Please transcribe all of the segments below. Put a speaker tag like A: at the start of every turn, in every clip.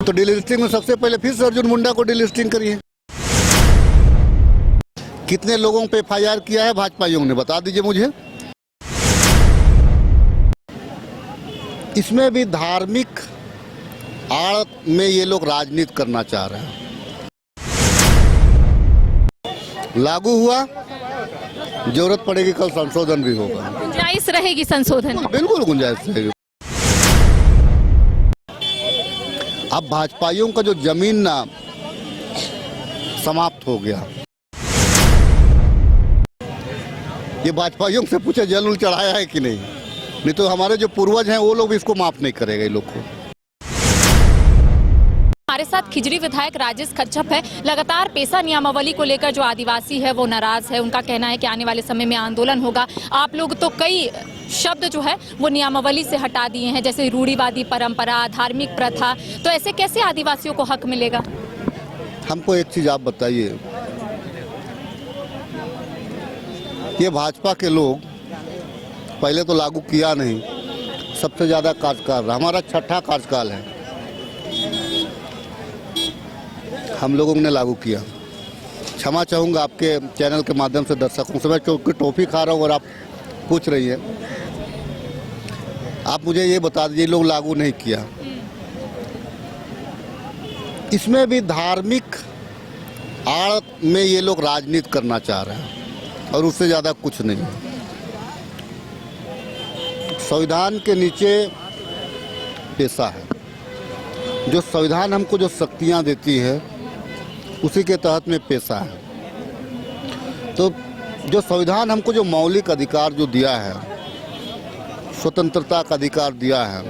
A: तो डिलिस्टिंग में सबसे पहले फिर से अर्जुन मुंडा को डिलिस्टिंग करिए। कितने लोगों पे एफआईआर किया है भाजपाइयों ने, बता दीजिए मुझे। इसमें भी धार्मिक आड़ में ये लोग राजनीति करना चाह रहे हैं। लागू हुआ, जरूरत पड़ेगी कल संशोधन भी होगा।
B: गुंजाइश रहेगी संशोधन?
A: बिल्कुल गुंजाइश रहेगी। अब भाजपाइयों का जो जमीन ना समाप्त हो गया, ये भाजपाइयों से पूछे जल उल चढ़ाया है कि नहीं तो हमारे जो पूर्वज हैं वो लोग भी इसको माफ नहीं करेगा ये लोग को।
B: हमारे साथ खिजरी विधायक राजेश कच्छप है। लगातार पेशा नियमावली को लेकर जो आदिवासी है वो नाराज है। उनका कहना है कि आने वाले समय में आंदोलन होगा। आप लोग तो कई शब्द जो है वो नियमावली से हटा दिए हैं, जैसे रूढ़िवादी परंपरा, धार्मिक प्रथा, तो ऐसे कैसे आदिवासियों को हक मिलेगा?
A: हमको एक चीज आप बताइए, ये भाजपा के लोग पहले तो लागू किया नहीं, सबसे ज्यादा कार्यकाल हमारा 6ठा कार्यकाल है, हम लोगों ने लागू किया। क्षमा चाहूँगा आपके चैनल के माध्यम से दर्शकों से, मैं क्योंकि टॉफी खा रहा हूँ और आप पूछ रही है। आप मुझे ये बता दीजिए, लोग लागू नहीं किया। इसमें भी धार्मिक आड़ में ये लोग राजनीति करना चाह रहे हैं और उससे ज़्यादा कुछ नहीं। संविधान के नीचे पेशा है, जो संविधान हमको जो शक्तियाँ देती है उसी के तहत में पेशा है। तो जो संविधान हमको जो मौलिक अधिकार जो दिया है, स्वतंत्रता का अधिकार दिया है,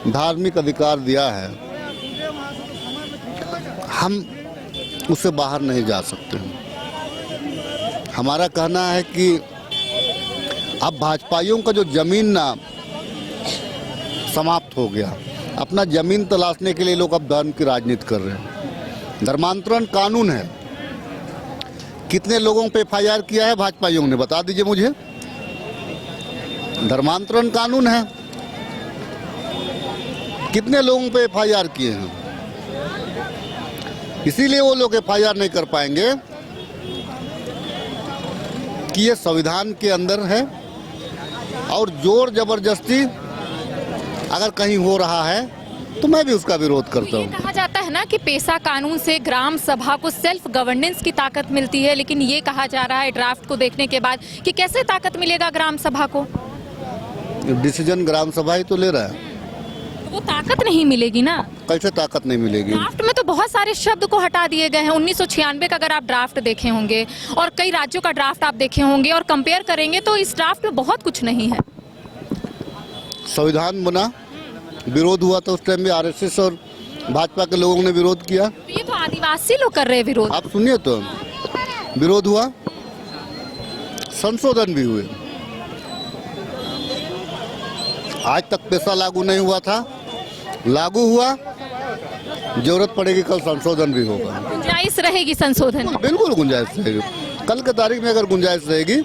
A: धार्मिक अधिकार दिया है, हम उससे बाहर नहीं जा सकते। हमारा कहना है कि अब भाजपाइयों का जो जमीन ना समाप्त हो गया, अपना जमीन तलाशने के लिए लोग अब धर्म की राजनीति कर रहे हैं। धर्मांतरण कानून है, कितने लोगों पे एफआईआर किया है भाजपाइयों ने, बता दीजिए मुझे। धर्मांतरण कानून है, कितने लोगों पे एफआईआर किए हैं। इसीलिए वो लोग एफआईआर नहीं कर पाएंगे कि ये संविधान के अंदर है और जोर जबरदस्ती अगर कहीं हो रहा है तो मैं भी उसका विरोध करता हूँ।
B: कहा जाता है ना कि पेशा कानून से ग्राम सभा को सेल्फ गवर्नेंस की ताकत मिलती है, लेकिन ये कहा जा रहा है ड्राफ्ट को देखने के बाद कि कैसे ताकत मिलेगा ग्राम सभा को?
A: डिसीजन ग्राम सभा ही तो ले रहा है,
B: तो वो ताकत नहीं मिलेगी ना।
A: कैसे ताकत नहीं मिलेगी?
B: ड्राफ्ट में तो बहुत सारे शब्द को हटा दिए गए हैं। 1996 का अगर आप ड्राफ्ट देखे होंगे और कई राज्यों का ड्राफ्ट आप देखे होंगे और कंपेयर करेंगे तो इस ड्राफ्ट में बहुत कुछ नहीं है।
A: संविधान बना, विरोध हुआ तो उस टाइम में आरएसएस और भाजपा के लोगों ने विरोध किया।
B: तो ये तो आदिवासी लोग कर रहे हैं विरोध।
A: आप सुनिए तो, विरोध हुआ, संशोधन भी हुए। आज तक पेशा लागू नहीं हुआ था, लागू हुआ, जरूरत पड़ेगी कल संशोधन भी होगा।
B: गुंजाइश रहेगी संशोधन?
A: बिल्कुल गुंजाइश रहेगी। कल के तारीख में अगर गुंजाइश रहेगी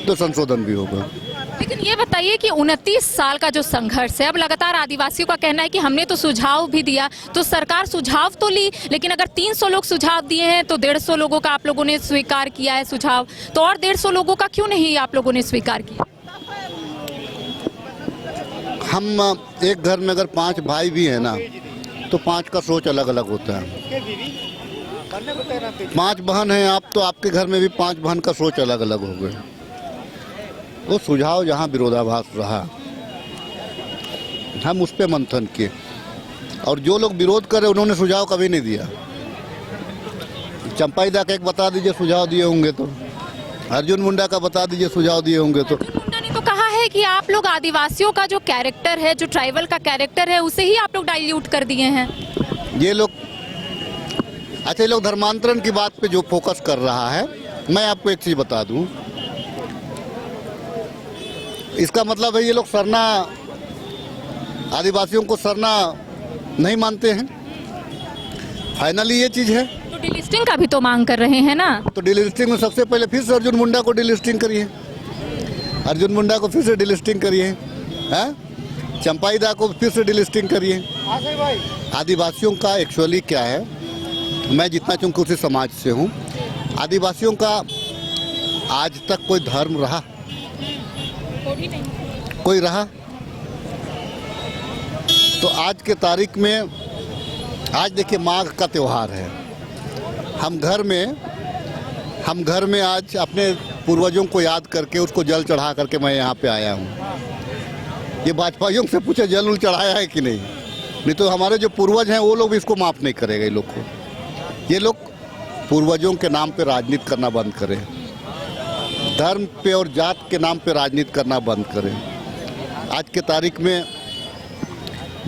A: तो संशोधन भी होगा।
B: लेकिन ये बताइए कि 29 साल का जो संघर्ष है, अब लगातार आदिवासियों का कहना है कि हमने तो सुझाव भी दिया, तो सरकार सुझाव तो ली, लेकिन अगर 300 लोग सुझाव दिए हैं तो 150 लोगों का आप लोगों ने स्वीकार किया है सुझाव, तो और 150 लोगों का क्यों नहीं आप लोगों ने स्वीकार किया?
A: हम एक घर में अगर 5 भाई भी हैं ना तो 5 का सोच अलग अलग होता है। 5 बहन हैं आप, तो आपके घर में भी 5 बहन का सोच अलग अलग हो गए। वो सुझाव जहाँ विरोधाभास रहा, हम उस पर मंथन किए, और जो लोग विरोध कर रहे उन्होंने सुझाव कभी नहीं दिया। चंपाई दा का एक बता दीजिए सुझाव दिए होंगे तो, अर्जुन मुंडा का बता दीजिए सुझाव दिए होंगे तो।
B: मुंडा ने तो कहा है कि आप लोग आदिवासियों का जो कैरेक्टर है, जो ट्राइबल का कैरेक्टर है, उसे ही आप लोग डाइल्यूट कर दिए हैं।
A: ये लोग अच्छा, ये लोग धर्मांतरण की बात पे जो फोकस कर रहा है, मैं आपको एक चीज बता दूं, इसका मतलब है ये लोग सरना, आदिवासियों को सरना नहीं मानते हैं। फाइनली ये चीज है।
B: तो डिलिस्टिंग का भी तो मांग कर रहे हैं ना। तो
A: डिलिस्टिंग में सबसे पहले फिर से अर्जुन मुंडा को डिलिस्टिंग करिए, अर्जुन मुंडा को फिर से डिलिस्टिंग करिए, चंपाई दा को फिर से डिलिस्टिंग करिए। आदिवासियों का एक्चुअली क्या है, मैं जितना चूंकि उसी समाज से हूँ, आदिवासियों का आज तक कोई धर्म रहा, कोई रहा? तो आज के तारीख में, आज देखिए माघ का त्यौहार है, हम घर में आज अपने पूर्वजों को याद करके उसको जल चढ़ा करके मैं यहाँ पे आया हूँ। ये भाजपाइयों से पूछे जल उल चढ़ाया है कि नहीं तो हमारे जो पूर्वज हैं वो लोग भी इसको माफ़ नहीं करेगा। ये लोग पूर्वजों के नाम पे राजनीति करना बंद करें, धर्म पे और जात के नाम पे राजनीति करना बंद करें। आज के तारीख में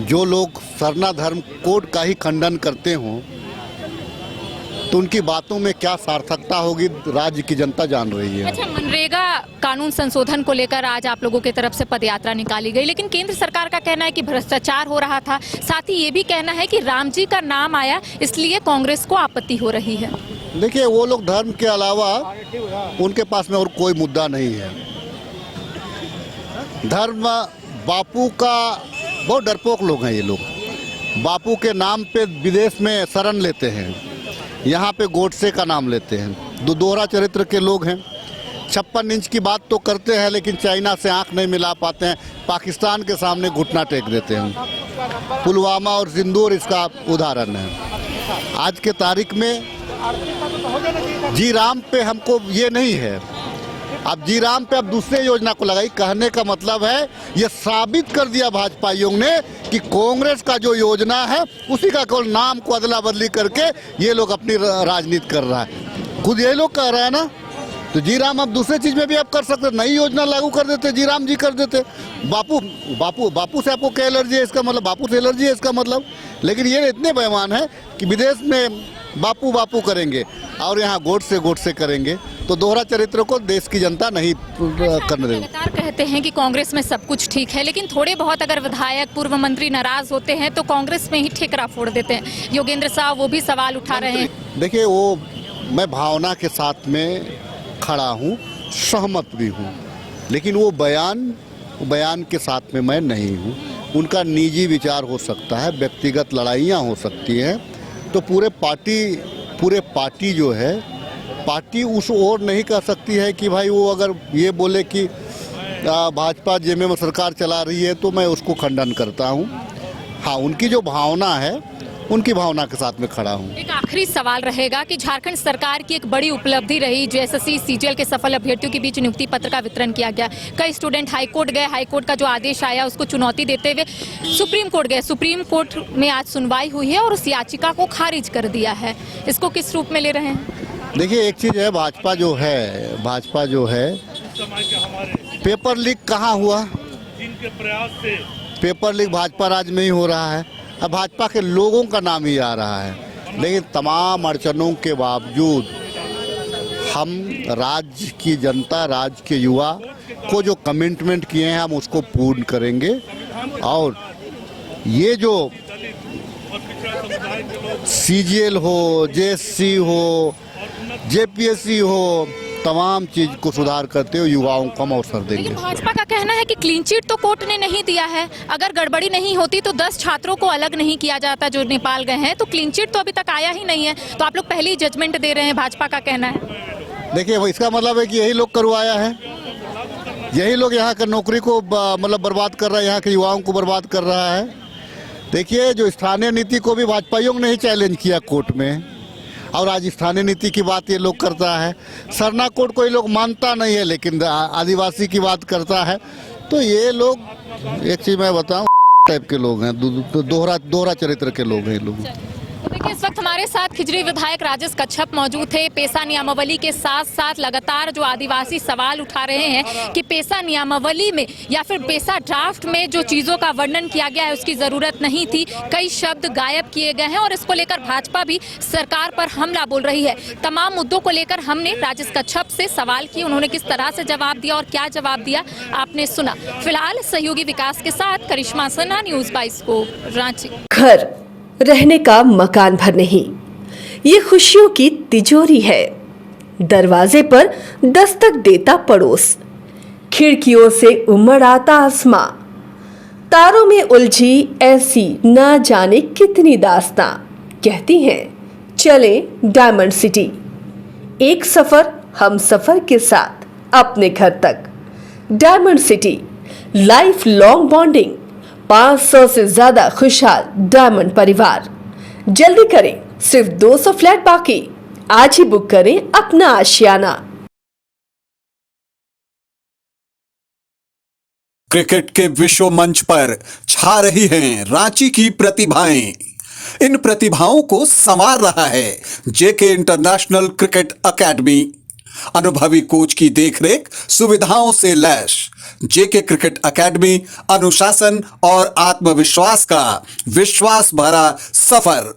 A: जो लोग सरना धर्म कोड का ही खंडन करते हों तो उनकी बातों में क्या सार्थकता होगी, राज्य की जनता जान रही है।
B: अच्छा, मनरेगा कानून संशोधन को लेकर आज आप लोगों की तरफ से पदयात्रा निकाली गई, लेकिन केंद्र सरकार का कहना है कि भ्रष्टाचार हो रहा था। साथ ही ये भी कहना है कि राम जी का नाम आया, इसलिए कांग्रेस को आपत्ति हो रही है।
A: देखिए, वो लोग धर्म के अलावा उनके पास में और कोई मुद्दा नहीं है। धर्म, बापू का बहुत डरपोक लोग हैं ये लोग। बापू के नाम पे विदेश में शरण लेते हैं, यहाँ पे गोडसे का नाम लेते हैं। दोहरा चरित्र के लोग हैं। 56 इंच की बात तो करते हैं, लेकिन चाइना से आंख नहीं मिला पाते हैं, पाकिस्तान के सामने घुटना टेक देते हैं। पुलवामा और सिंदूर इसका उदाहरण है। आज के तारीख में जी राम पे हमको ये नहीं है, अब जी राम पे अब दूसरे योजना को लगाई। कहने का मतलब है ये साबित कर दिया भाजपाइयों ने कि कांग्रेस का जो योजना है उसी का केवल नाम को अदला बदली करके ये लोग अपनी राजनीति कर रहा है। खुद यही लोग कह रहे हैं ना, तो जी राम अब दूसरे चीज में भी आप कर सकते, नई योजना लागू कर देते, जी राम जी कर देते। बापू से आपको क्या एलर्जी है, इसका मतलब बापू से एलर्जी है इसका मतलब। लेकिन ये इतने बेईमान है कि विदेश में बापू करेंगे और यहाँ गोडसे करेंगे, तो दोहरा चरित्र को देश की जनता नहीं करने देगी।
B: लगातार कहते हैं कि कांग्रेस में सब कुछ ठीक है, लेकिन थोड़े बहुत अगर विधायक, पूर्व मंत्री नाराज होते हैं तो कांग्रेस में ही ठेकरा फोड़ देते हैं। योगेंद्र साहब वो भी सवाल उठा रहे हैं।
A: देखिए, वो मैं भावना के साथ में खड़ा हूँ, सहमत भी हूँ, लेकिन वो बयान के साथ में मैं नहीं हूँ। उनका निजी विचार हो सकता है, व्यक्तिगत लड़ाइयाँ हो सकती हैं, तो पूरे पार्टी जो है, पार्टी उस ओर नहीं कह सकती है कि भाई वो अगर ये बोले कि भाजपा जेमे में सरकार चला रही है तो मैं उसको खंडन करता हूँ। हाँ, उनकी जो भावना है, उनकी भावना के साथ में खड़ा हूँ।
B: एक आखिरी सवाल रहेगा कि झारखंड सरकार की एक बड़ी उपलब्धि रही जो एसएससी सीजीएल के सफल अभ्यर्थियों के बीच नियुक्ति पत्र का वितरण किया गया। कई स्टूडेंट हाईकोर्ट गए, हाईकोर्ट का जो आदेश आया उसको चुनौती देते हुए सुप्रीम कोर्ट गए। सुप्रीम कोर्ट में आज सुनवाई हुई है और उस याचिका को खारिज कर दिया है। इसको किस रूप में ले रहे हैं?
A: देखिए, एक चीज़ है, भाजपा जो है पेपर लीक कहाँ हुआ?
C: जिनके प्रयास से
A: पेपर लीक भाजपा राज में ही हो रहा है। अब भाजपा के लोगों का नाम ही आ रहा है, लेकिन तमाम अड़चनों के बावजूद हम राज्य की जनता, राज्य के युवा को जो कमिटमेंट किए हैं हम उसको पूर्ण करेंगे। और ये जो सीजीएल हो, जेएससी हो, जेपीएससी हो, तमाम चीज को सुधार करते हुए युवाओं को हम अवसर देंगे।
B: लेकिन भाजपा का कहना है कि क्लीन चिट तो कोर्ट ने नहीं दिया है। अगर गड़बड़ी नहीं होती तो 10 छात्रों को अलग नहीं किया जाता जो नेपाल गए हैं, तो क्लीन चिट तो अभी तक आया ही नहीं है, तो आप लोग पहली जजमेंट दे रहे हैं, भाजपा का कहना है।
A: देखिए, इसका मतलब है कि यही लोग करवाया है, यही लोग यहाँ का नौकरी को मतलब बर्बाद कर रहा है, यहाँ के युवाओं को बर्बाद कर रहा है। देखिए, जो स्थानीय नीति को भी भाजपाइयों ने ही चैलेंज किया कोर्ट में, और आज स्थानीय नीति की बात ये लोग करता है। सरना कोड को ये लोग मानता नहीं है, लेकिन आदिवासी की बात करता है। तो ये लोग, एक चीज मैं बताऊं, टाइप के लोग हैं, दोहरा चरित्र के लोग हैं ये लोग।
B: तो देखिए, इस वक्त हमारे साथ खिजरी विधायक राजेश कच्छप मौजूद थे। पेशा नियमावली के साथ साथ लगातार जो आदिवासी सवाल उठा रहे हैं कि पेशा नियमावली में या फिर पेशा ड्राफ्ट में जो चीज़ों का वर्णन किया गया है उसकी ज़रूरत नहीं थी, कई शब्द गायब किए गए हैं और इसको लेकर भाजपा भी सरकार पर हमला बोल रही है। तमाम मुद्दों को लेकर हमने राजेश कच्छप से सवाल किए, उन्होंने किस तरह से जवाब दिया और क्या जवाब दिया आपने सुना। फिलहाल सहयोगी विकास के साथ करिश्मा सन्हा, न्यूज़ 22 को रांची।
D: घर रहने का मकान भर नहीं, ये खुशियों की तिजोरी है। दरवाजे पर दस्तक देता पड़ोस, खिड़कियों से उमड़ आता आसमां, तारों में उलझी ऐसी ना जाने कितनी दास्तां कहती हैं चले डायमंड सिटी, एक सफर हम सफर के साथ अपने घर तक। Diamond city, life long bonding, 500 से ज्यादा खुशहाल डायमंड परिवार। जल्दी करें, सिर्फ 200 फ्लैट बाकी, आज ही बुक करें अपना आशियाना।
E: क्रिकेट के विश्व मंच पर छा रही हैं रांची की प्रतिभाएं। इन प्रतिभाओं को संवार रहा है जेके इंटरनेशनल क्रिकेट एकेडमी। अनुभवी कोच की देखरेख, सुविधाओं से लैस जेके क्रिकेट एकेडमी अनुशासन और आत्मविश्वास का विश्वास भरा सफर।